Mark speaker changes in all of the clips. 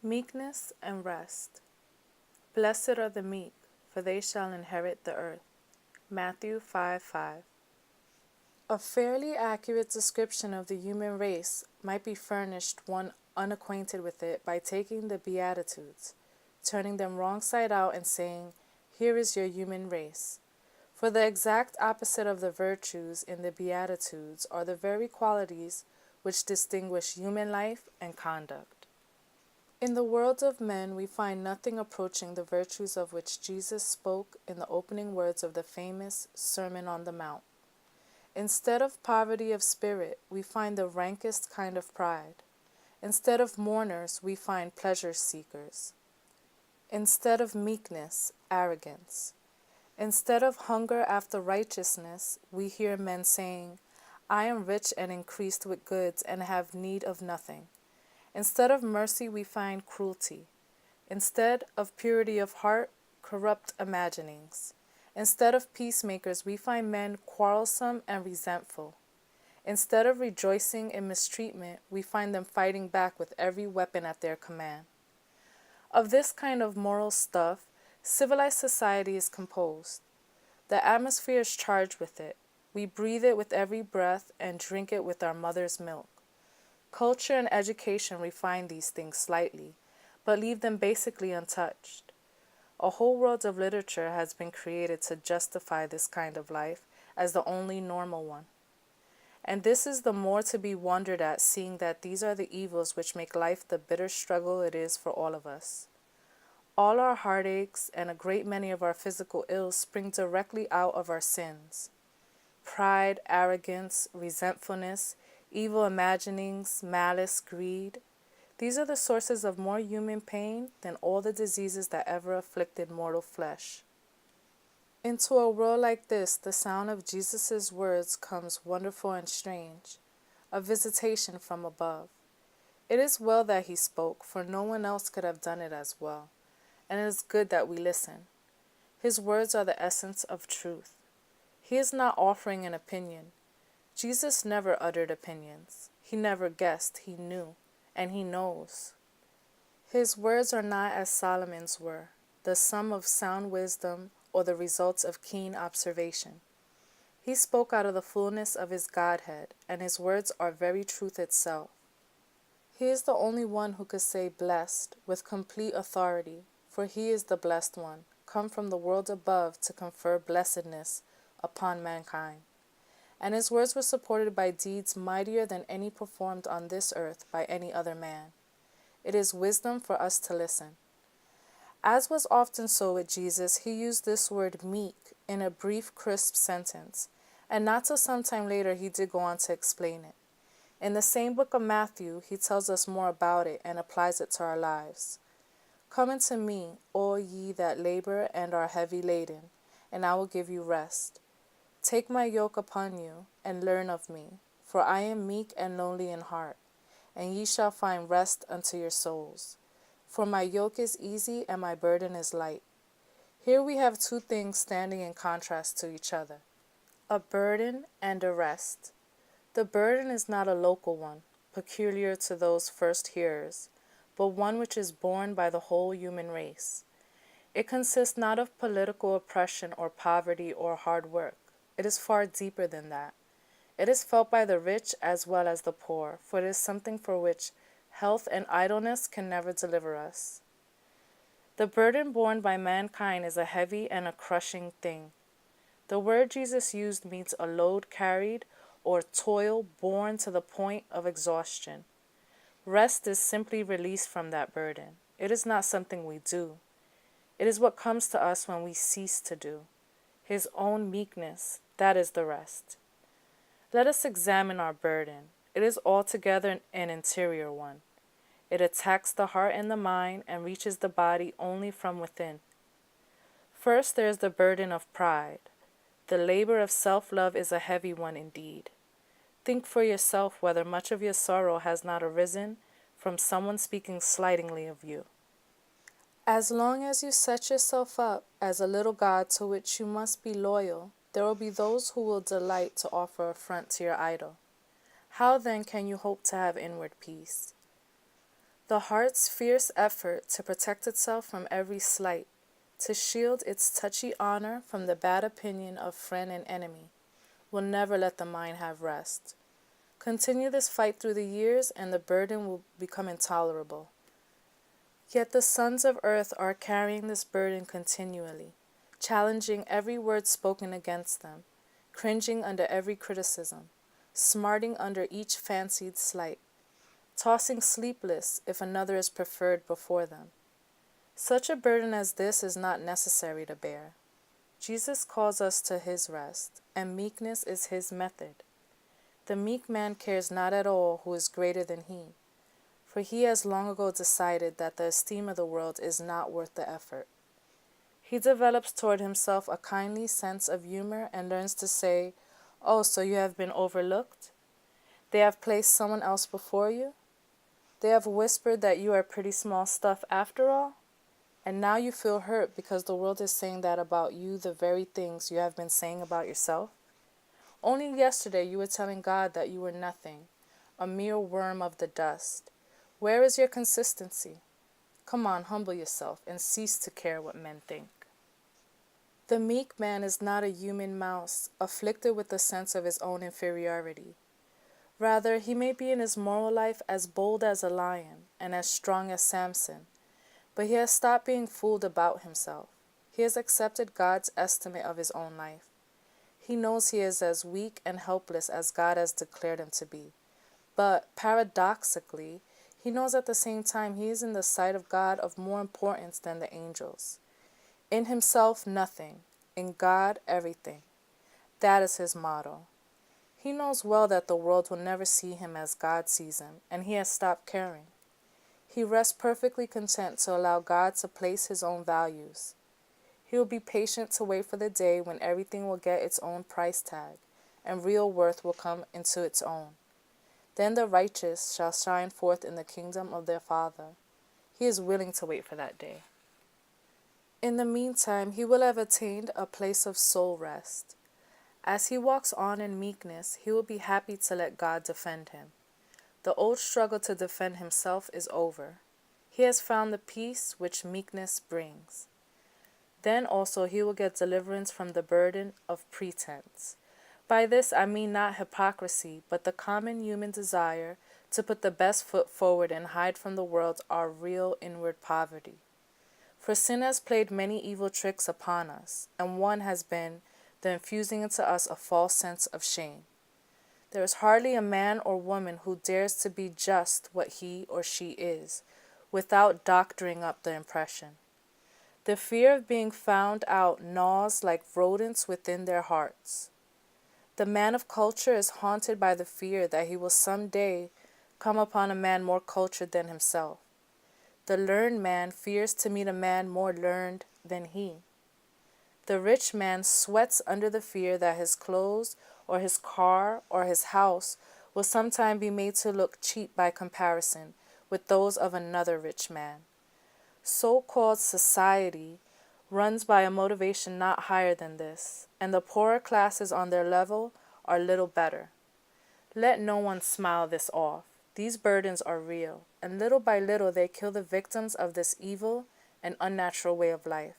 Speaker 1: Meekness and rest. Blessed are the meek, for they shall inherit the earth. Matthew 5:5. A fairly accurate description of the human race might be furnished one unacquainted with it by taking the Beatitudes, turning them wrong side out and saying, "Here is your human race." For the exact opposite of the virtues in the Beatitudes are the very qualities which distinguish human life and conduct. In the world of men, we find nothing approaching the virtues of which Jesus spoke in the opening words of the famous Sermon on the Mount. Instead of poverty of spirit, we find the rankest kind of pride. Instead of mourners, we find pleasure seekers. Instead of meekness, arrogance. Instead of hunger after righteousness, we hear men saying, "I am rich and increased with goods and have need of nothing." Instead of mercy, we find cruelty. Instead of purity of heart, corrupt imaginings. Instead of peacemakers, we find men quarrelsome and resentful. Instead of rejoicing in mistreatment, we find them fighting back with every weapon at their command. Of this kind of moral stuff, civilized society is composed. The atmosphere is charged with it. We breathe it with every breath and drink it with our mother's milk. Culture and education refine these things slightly, but leave them basically untouched. A whole world of literature has been created to justify this kind of life as the only normal one. And this is the more to be wondered at, seeing that these are the evils which make life the bitter struggle it is for all of us. All our heartaches and a great many of our physical ills spring directly out of our sins. Pride, arrogance, resentfulness, evil imaginings, malice, greed. These are the sources of more human pain than all the diseases that ever afflicted mortal flesh. Into a world like this, the sound of Jesus' words comes wonderful and strange, a visitation from above. It is well that he spoke, for no one else could have done it as well, and it is good that we listen. His words are the essence of truth. He is not offering an opinion. Jesus never uttered opinions. He never guessed. He knew, and he knows. His words are not as Solomon's were, the sum of sound wisdom or the results of keen observation. He spoke out of the fullness of his Godhead, and his words are very truth itself. He is the only one who could say blessed with complete authority, for he is the blessed one, come from the world above to confer blessedness upon mankind. And his words were supported by deeds mightier than any performed on this earth by any other man. It is wisdom for us to listen. As was often so with Jesus, he used this word meek in a brief, crisp sentence, and not till some time later he did go on to explain it. In the same book of Matthew, he tells us more about it and applies it to our lives. "Come unto me, all ye that labor and are heavy laden, and I will give you rest. Take my yoke upon you, and learn of me, for I am meek and lowly in heart, and ye shall find rest unto your souls. For my yoke is easy and my burden is light." Here we have two things standing in contrast to each other, a burden and a rest. The burden is not a local one, peculiar to those first hearers, but one which is borne by the whole human race. It consists not of political oppression or poverty or hard work. It is far deeper than that. It is felt by the rich as well as the poor, for it is something for which health and idleness can never deliver us. The burden borne by mankind is a heavy and a crushing thing. The word Jesus used means a load carried or toil borne to the point of exhaustion. Rest is simply release from that burden. It is not something we do. It is what comes to us when we cease to do. His own meekness, that is the rest. Let us examine our burden. It is altogether an interior one. It attacks the heart and the mind and reaches the body only from within. First, there is the burden of pride. The labor of self-love is a heavy one indeed. Think for yourself whether much of your sorrow has not arisen from someone speaking slightingly of you. As long as you set yourself up as a little god to which you must be loyal, there will be those who will delight to offer affront to your idol. How then can you hope to have inward peace? The heart's fierce effort to protect itself from every slight, to shield its touchy honor from the bad opinion of friend and enemy, will never let the mind have rest. Continue this fight through the years, and the burden will become intolerable. Yet the sons of earth are carrying this burden continually, challenging every word spoken against them, cringing under every criticism, smarting under each fancied slight, tossing sleepless if another is preferred before them. Such a burden as this is not necessary to bear. Jesus calls us to his rest, and meekness is his method. The meek man cares not at all who is greater than he, for he has long ago decided that the esteem of the world is not worth the effort. He develops toward himself a kindly sense of humor and learns to say, "Oh, so you have been overlooked? They have placed someone else before you? They have whispered that you are pretty small stuff after all? And now you feel hurt because the world is saying that about you, the very things you have been saying about yourself? Only yesterday you were telling God that you were nothing, a mere worm of the dust. Where is your consistency? Come on, humble yourself and cease to care what men think." The meek man is not a human mouse, afflicted with the sense of his own inferiority. Rather, he may be in his moral life as bold as a lion and as strong as Samson, but he has stopped being fooled about himself. He has accepted God's estimate of his own life. He knows he is as weak and helpless as God has declared him to be. But, paradoxically, he knows at the same time he is in the sight of God of more importance than the angels. In himself, nothing. In God, everything. That is his motto. He knows well that the world will never see him as God sees him, and he has stopped caring. He rests perfectly content to allow God to place his own values. He will be patient to wait for the day when everything will get its own price tag, and real worth will come into its own. Then the righteous shall shine forth in the kingdom of their Father. He is willing to wait for that day. In the meantime, he will have attained a place of soul rest. As he walks on in meekness, he will be happy to let God defend him. The old struggle to defend himself is over. He has found the peace which meekness brings. Then also he will get deliverance from the burden of pretense. By this I mean not hypocrisy, but the common human desire to put the best foot forward and hide from the world our real inward poverty. For sin has played many evil tricks upon us, and one has been the infusing into us a false sense of shame. There is hardly a man or woman who dares to be just what he or she is, without doctoring up the impression. The fear of being found out gnaws like rodents within their hearts. The man of culture is haunted by the fear that he will some day come upon a man more cultured than himself. The learned man fears to meet a man more learned than he. The rich man sweats under the fear that his clothes or his car or his house will sometime be made to look cheap by comparison with those of another rich man. So-called society runs by a motivation not higher than this, and the poorer classes on their level are little better. Let no one smile this off. These burdens are real, and little by little they kill the victims of this evil and unnatural way of life.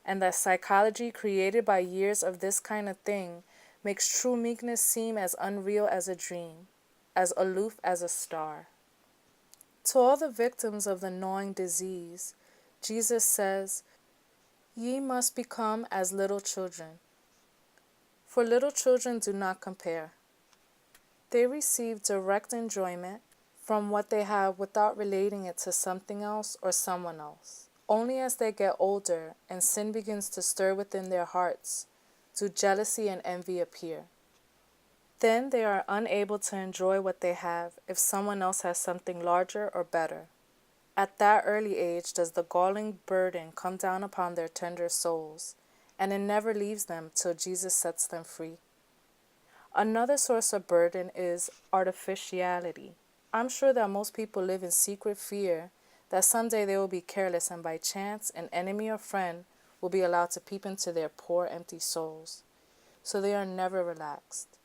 Speaker 1: And that psychology created by years of this kind of thing makes true meekness seem as unreal as a dream, as aloof as a star. To all the victims of the gnawing disease, Jesus says, "Ye must become as little children." For little children do not compare. They receive direct enjoyment from what they have without relating it to something else or someone else. Only as they get older and sin begins to stir within their hearts do jealousy and envy appear. Then they are unable to enjoy what they have if someone else has something larger or better. At that early age does the galling burden come down upon their tender souls, and it never leaves them till Jesus sets them free. Another source of burden is artificiality. I'm sure that most people live in secret fear that someday they will be careless and by chance an enemy or friend will be allowed to peep into their poor empty souls. So they are never relaxed.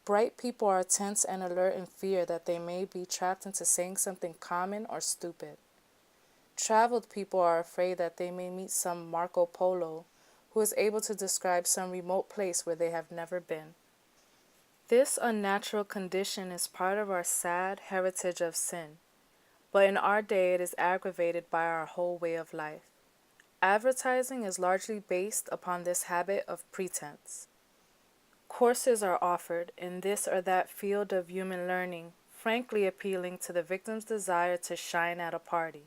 Speaker 1: Bright people are tense and alert in fear that they may be trapped into saying something common or stupid. Traveled people are afraid that they may meet some Marco Polo who is able to describe some remote place where they have never been. This unnatural condition is part of our sad heritage of sin, but in our day it is aggravated by our whole way of life. Advertising is largely based upon this habit of pretense. Courses are offered in this or that field of human learning, frankly appealing to the victim's desire to shine at a party.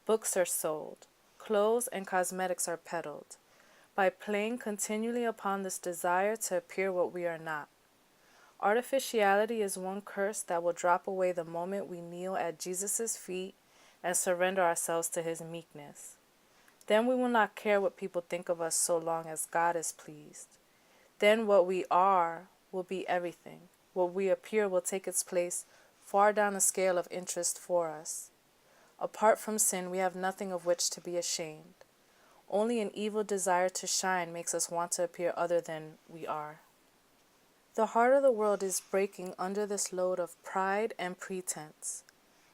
Speaker 1: Books are sold, clothes and cosmetics are peddled, by playing continually upon this desire to appear what we are not. Artificiality is one curse that will drop away the moment we kneel at Jesus' feet and surrender ourselves to his meekness. Then we will not care what people think of us so long as God is pleased. Then what we are will be everything. What we appear will take its place far down the scale of interest for us. Apart from sin, we have nothing of which to be ashamed. Only an evil desire to shine makes us want to appear other than we are. The heart of the world is breaking under this load of pride and pretense.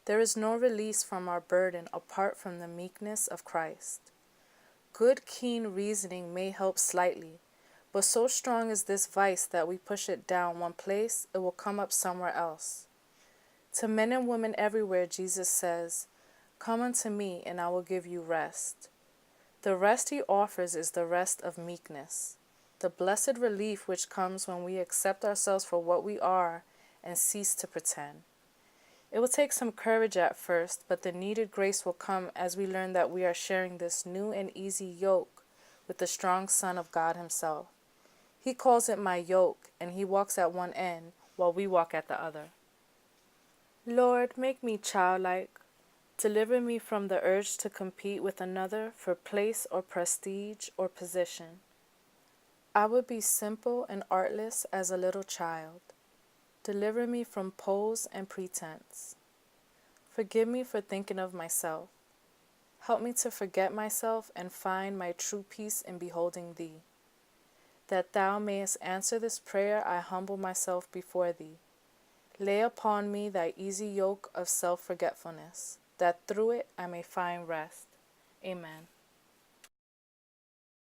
Speaker 1: There is no release from our burden apart from the meekness of Christ. Good, keen reasoning may help slightly, but so strong is this vice that we push it down one place, it will come up somewhere else. To men and women everywhere, Jesus says, "Come unto me, and I will give you rest." The rest he offers is the rest of meekness, the blessed relief which comes when we accept ourselves for what we are and cease to pretend. It will take some courage at first, but the needed grace will come as we learn that we are sharing this new and easy yoke with the strong Son of God himself. He calls it my yoke, and he walks at one end while we walk at the other. Lord, make me childlike. Deliver me from the urge to compete with another for place or prestige or position. I would be simple and artless as a little child. Deliver me from pose and pretense. Forgive me for thinking of myself. Help me to forget myself and find my true peace in beholding thee. That thou mayest answer this prayer, I humble myself before thee. Lay upon me thy easy yoke of self-forgetfulness, that through it I may find rest. Amen.